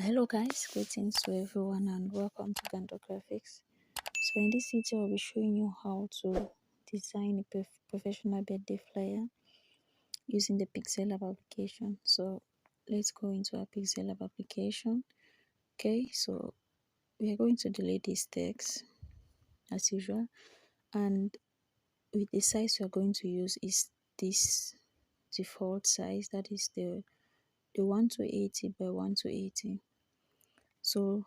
Hello guys, greetings to everyone and welcome to Ngando Graphics. So in this video I'll be showing you how to design a professional birthday flyer using the Pixellab application. So let's go into our Pixellab application. Okay, so we are going to delete this text as usual, and with the size we are going to use is this default size, that is the 1 to 80 by 1 to 80. So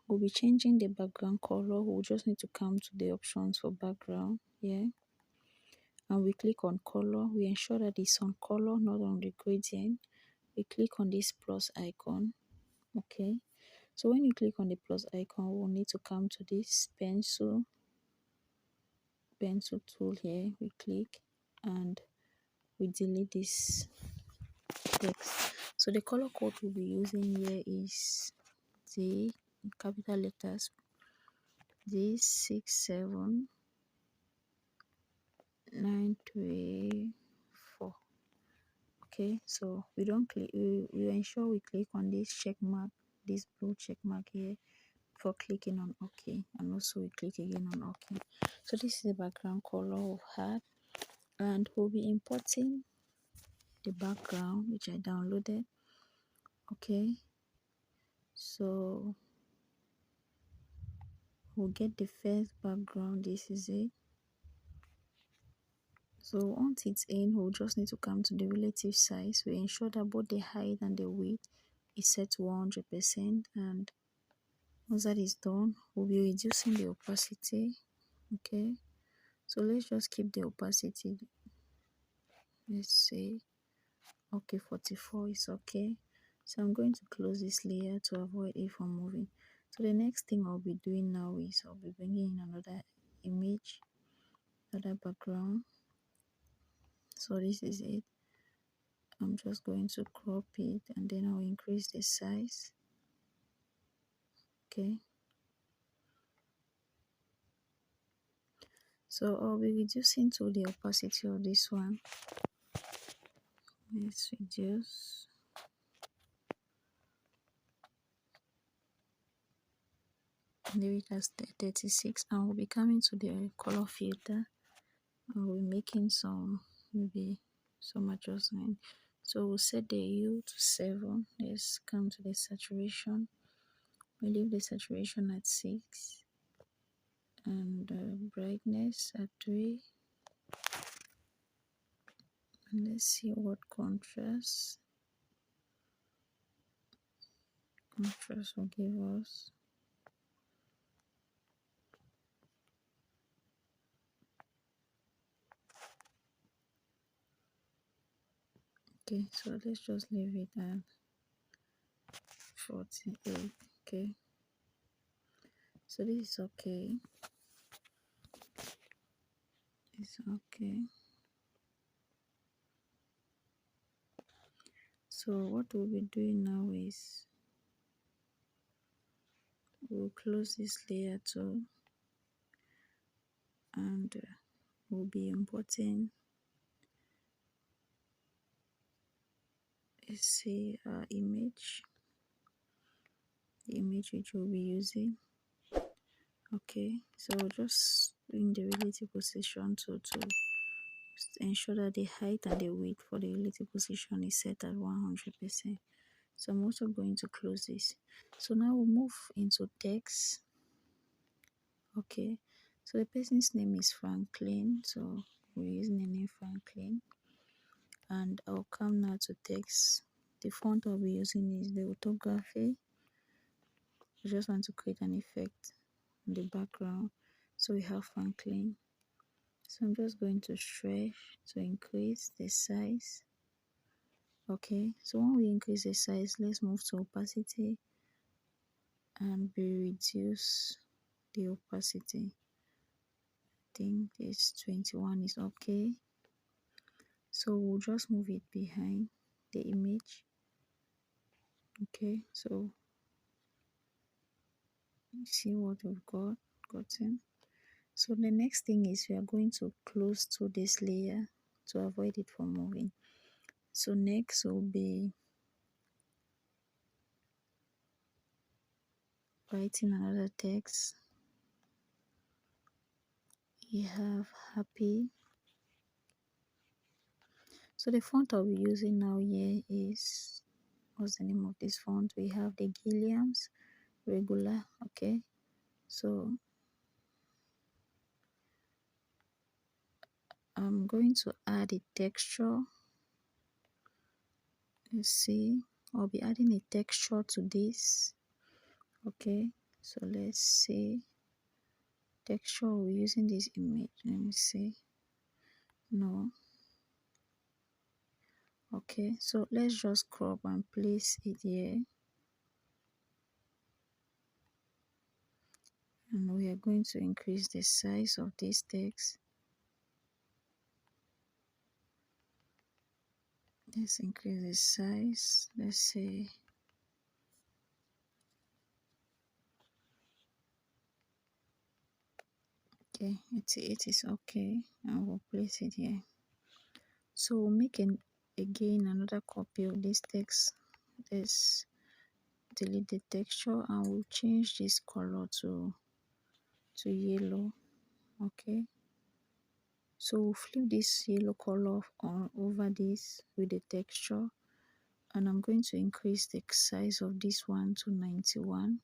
we'll be changing the background color. We'll just need to come to the options for background here, and we click on color. We ensure that it's on color, not on the gradient. We click on this plus icon. Okay, so when you click on the plus icon, we'll need to come to this pencil tool here. We click and we delete this text. So the color code we'll be using here is the capital letters D67934. Okay, so we don't click, we ensure we click on this check mark, this blue check mark here, for clicking on OK, and also we click again on OK. So this is the background color we've had, and we'll be importing the background which I downloaded. Okay, so we'll get the first background. This is it. So once it's in, we'll just need to come to the relative size. We ensure that both the height and the width is set to 100%, and once that is done, we'll be reducing the opacity. Okay, so let's just keep the opacity. Let's say okay, 44 is okay. So I'm going to close this layer to avoid it from moving. So the next thing I'll be doing now is I'll be bringing in another image, another background. So this is it. I'm just going to crop it and then I'll increase the size. Okay, so I'll be reducing to the opacity of this one. Let's reduce. Leave it as 36, and we'll be coming to the color filter. We'll be making some, maybe some adjustment. So we'll set the hue to 7. Let's come to the saturation. We leave the saturation at 6 and brightness at 3. And let's see what contrast will give us. Okay, so let's just leave it at 48. Okay, so this is okay. It's okay. So what we'll be doing now is we'll close this layer too, and we'll be importing, let's see, our image, the image which we'll be using. Okay, so just bring the relative position to ensure that the height and the width for the relative position is set at 100%. So I'm also going to close this. So now we'll move into text. Okay, so the person's name is Franklin, so we're using the name Franklin, and I'll come now to text. The font I'll be using is the Autography. I just want to create an effect on the background. So we have Franklin. So I'm just going to stretch to increase the size. Okay, so when we increase the size, let's move to opacity and we reduce the opacity. I think this 21 is okay. So we'll just move it behind the image. Okay, so see what we've gotten. So the next thing is we are going to close to this layer to avoid it from moving. So next will be writing another text. We have happy. So the font I'll be using now here is, what's the name of this font? We have the Giliams Regular. Okay, so I'm going to add a texture. Let's see, I'll be adding a texture to this. Okay, so let's see, texture, we're using this image. Let me see. No. Okay, so let's just crop and place it here, and we are going to increase the size of this text. Let's increase the size. Let's say, okay, it is okay, and we'll place it here. So we'll make again another copy of this text. Let's delete the texture and we'll change this color to yellow. Okay, so we'll flip this yellow color on over this with the texture, and I'm going to increase the size of this one to 91.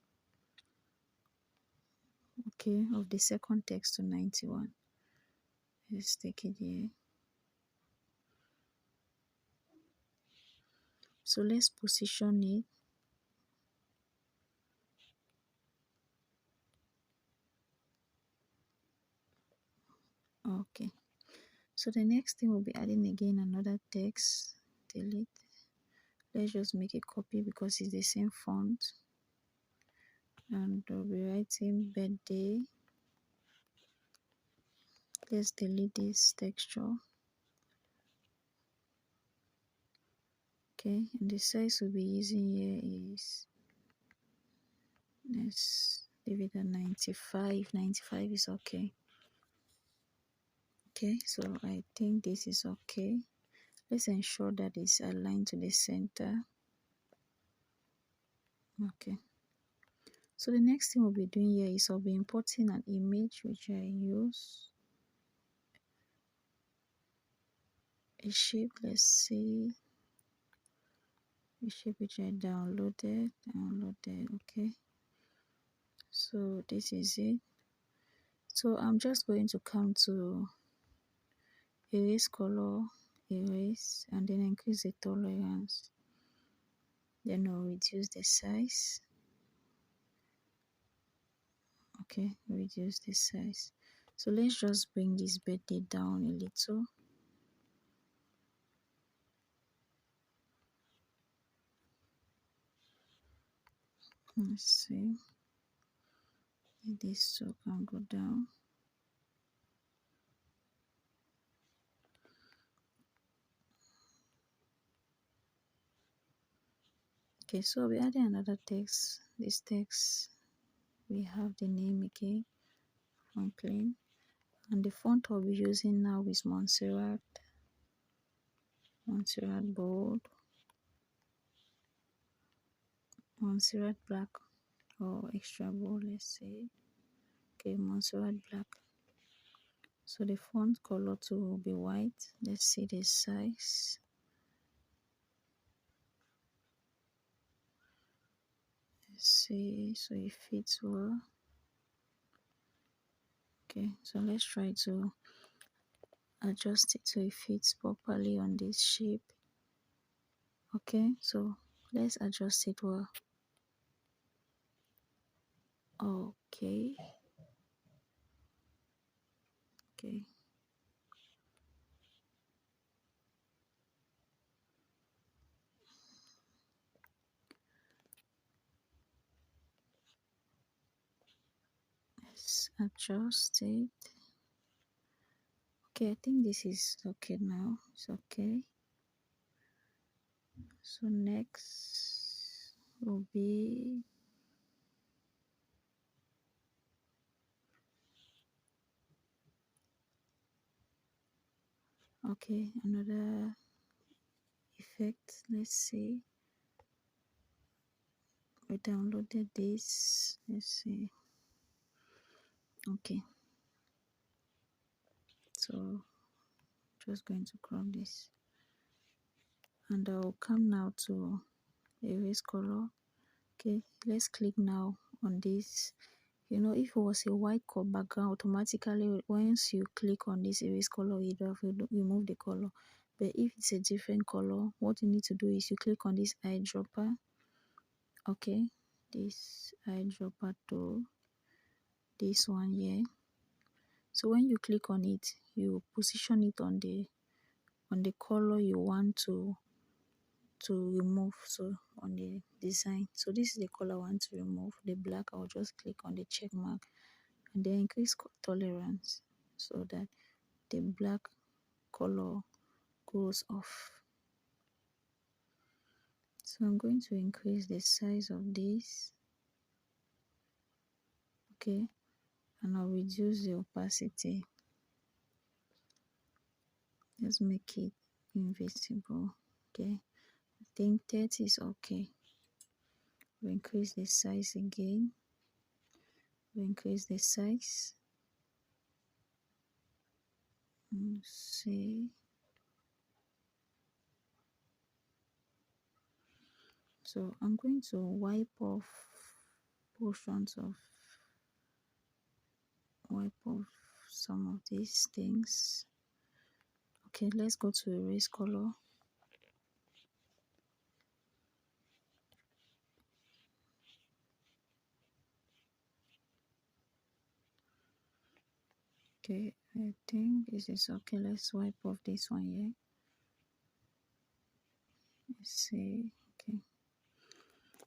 Okay, of the second text to 91. Let's take it here. So let's position it. Okay, so the next thing we'll be adding again another text. Delete. Let's just make a copy because it's the same font, and we'll be writing birthday. Let's delete this texture. Okay, and the size we'll be using here is, let's leave it at 95. 95 is okay. Okay, so I think this is okay. Let's ensure that it's aligned to the center. Okay, so the next thing we'll be doing here is I'll be importing an image which I use a shape. Let's see, a shape which I downloaded. Okay, so this is it. So I'm just going to come to erase color, erase, and then increase the tolerance. Then I'll reduce the size. Okay, reduce the size. So let's just bring this birthday down a little. Let's see, this so can go down. Okay, so we're adding another text. This text, we have the name again, Franklin, and the font I'll be using now is Montserrat bold, Montserrat black, or extra bold. Let's say, okay, Montserrat black. So the font color too will be white. Let's see the size. Let's see, so it fits well. Okay, so let's try to adjust it so it fits properly on this shape. Okay, so let's adjust it well. Okay, okay, let's adjust it. Okay, I think this is okay now. It's okay. So next will be, okay, another effect. Let's see, we downloaded this. Let's see. Okay, so just going to crop this, and I'll come now to erase color. Okay, let's click now on this. You know, if it was a white background, automatically once you click on this erase color, you have to remove the color. But if it's a different color, what you need to do is you click on this eyedropper. Okay, this eyedropper to this one here. So when you click on it, you position it on the color you want to remove. So on the design, so this is the color I want to remove, the black. I'll just click on the check mark and then increase tolerance so that the black color goes off. So I'm going to increase the size of this. Okay, and I'll reduce the opacity. Let's make it invisible. Okay, I think 30 is okay. We increase the size again. We increase the size. Let's see. So I'm going to wipe off portions of some of these things. Okay, let's go to erase color. Okay, I think this is okay. Let's wipe off this one here. Let's see. Okay,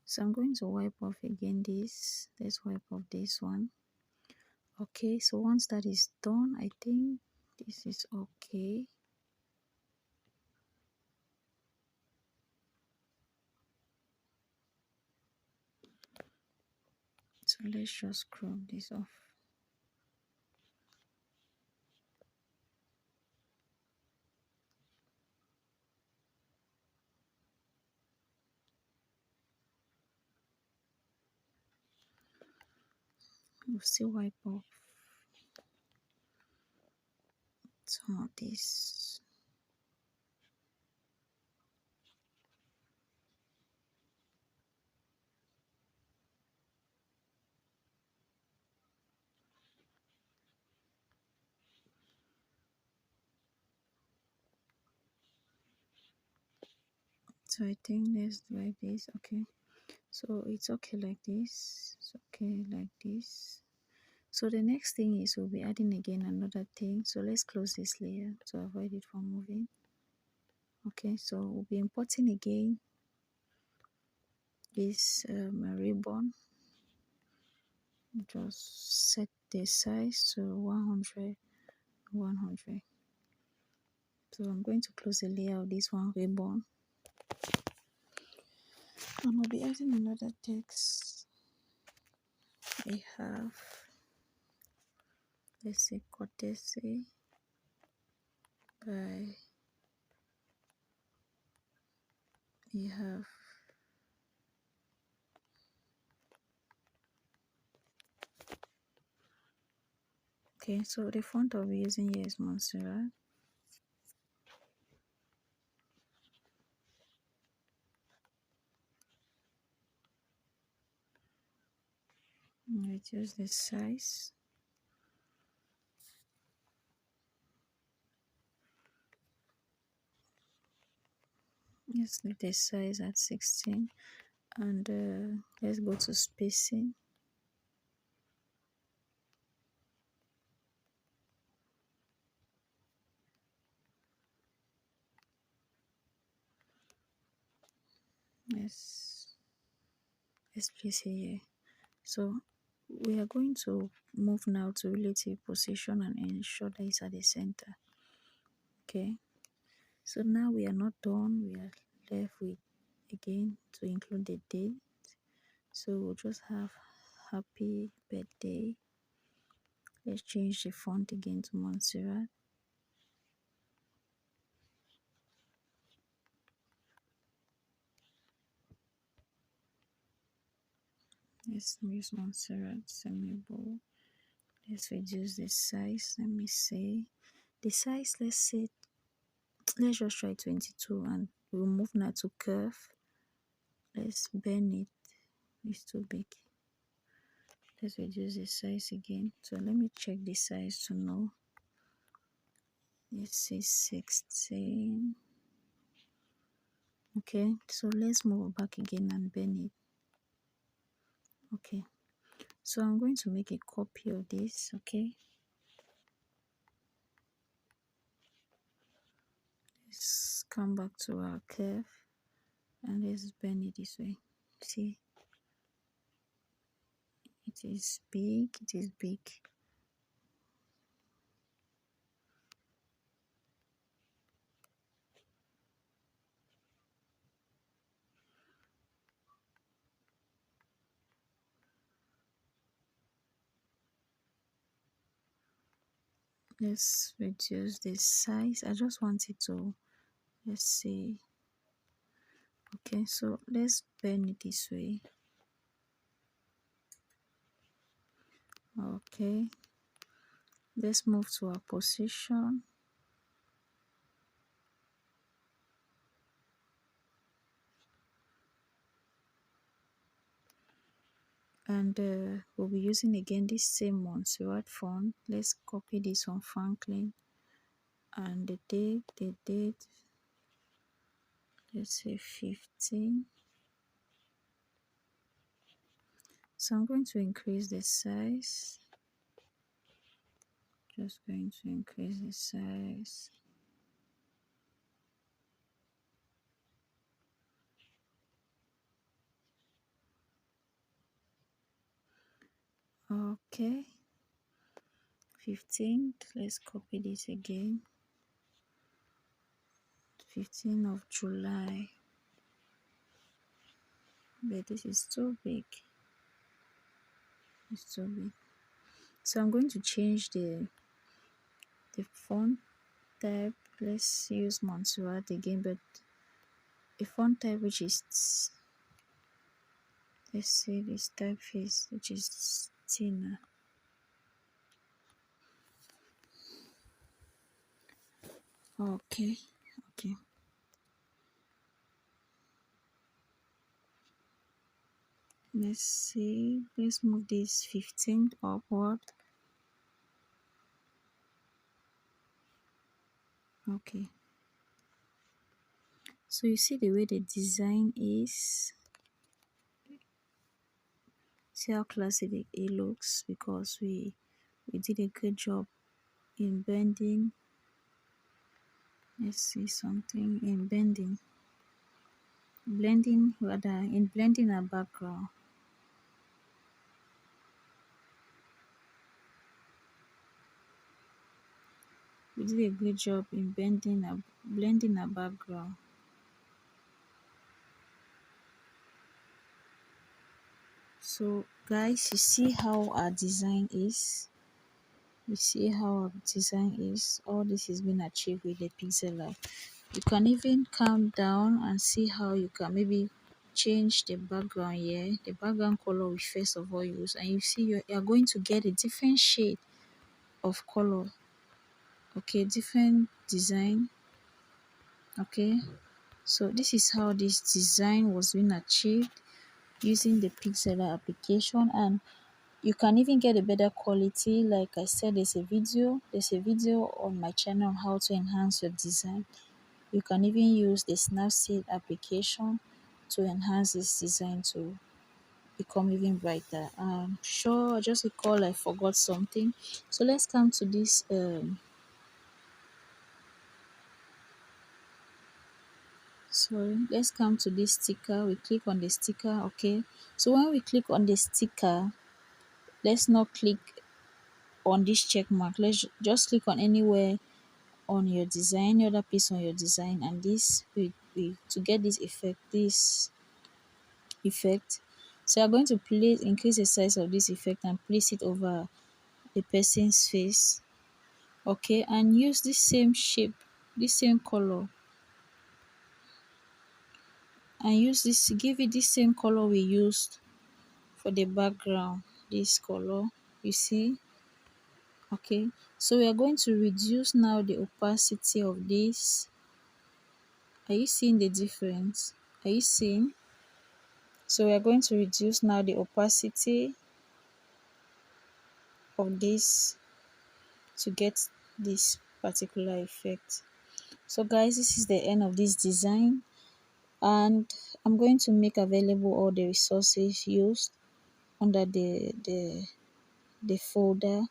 so I'm going to wipe off again this. Let's wipe off this one. Okay, so once that is done, I think this is okay. So let's just crop this off. We'll still wipe off some of this. So I think let's do like this. Okay, so it's okay like this. It's okay like this. So the next thing is we'll be adding again another thing. So let's close this layer to avoid it from moving. Okay, so we'll be importing again this ribbon. Just set the size to 100. So I'm going to close the layer of this one ribbon, and I'll be adding another text. We have, let's say, courtesy by, we have, okay, so the font I'll be using here is Montserrat. Reduce the size. Let's leave the size at 16, and let's go to spacing. Let's place it here. So we are going to move now to relative position and ensure that it's at the center. Okay, so now we are not done. We are left with again to include the date. So we'll just have happy birthday. Let's change the font again to Montserrat. Let's use Montserrat semi-bold. Let's reduce the size. Let me see. The size, let's just try 22 and we'll move now to curve. Let's bend it. It's too big. Let's reduce the size again. So let me check the size to know. This is 16. Okay, so let's move back again and bend it. Okay, so I'm going to make a copy of this. Okay, let's come back to our curve and let's bend it this way. See, it is big, it is big. Let's reduce the size. I just want it to, let's see. Okay, so let's bend it this way. Okay, let's move to our position. And we'll be using again this same Montserrat font. Let's copy this on Franklin. And the date, let's say 15. So I'm going to increase the size. Just going to increase the size. Okay, 15th. Let's copy this again. 15th of July. But this is too big. It's too big. So I'm going to change the font type. Let's use Montserrat again, but a font type which is, let's see this typeface, which is thinner. Okay. Let's see. Let's move this 15 upward. Okay. So you see the way the design is. See how classy it looks, because we did a good job in bending. Let's see something in blending our background. We did a good job in blending our background. So guys, you see how our design is. You see how our design is. All this has been achieved with the Pixellab. You can even calm down and see how you can maybe change the background here. The background color we first of all use, and you see you are going to get a different shade of color. Okay, different design. Okay, so this is how this design was being achieved using the Pixellab application, and you can even get a better quality. Like I said, there's a video on my channel on how to enhance your design. You can even use the Snapseed application to enhance this design to become even brighter. Sure, I just recall I forgot something. So let's come to this let's come to this sticker. We click on the sticker. Okay, so when we click on the sticker, let's not click on this check mark. Let's just click on anywhere on your design, any other piece on your design, and this we to get this effect. So you're going to increase the size of this effect and place it over the person's face. Okay, and use this same shape, this same color, and give it this same color we used for the background, this color, you see. Okay, so we are going to reduce now the opacity of this. Are you seeing the difference? Are you seeing? So we are going to reduce now the opacity of this to get this particular effect. So guys, this is the end of this design, and I'm going to make available all the resources used under the folder.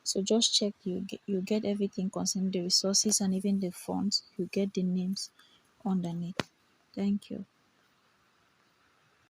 So just check, you get everything concerning the resources and even the fonts. You get the names underneath. Thank you.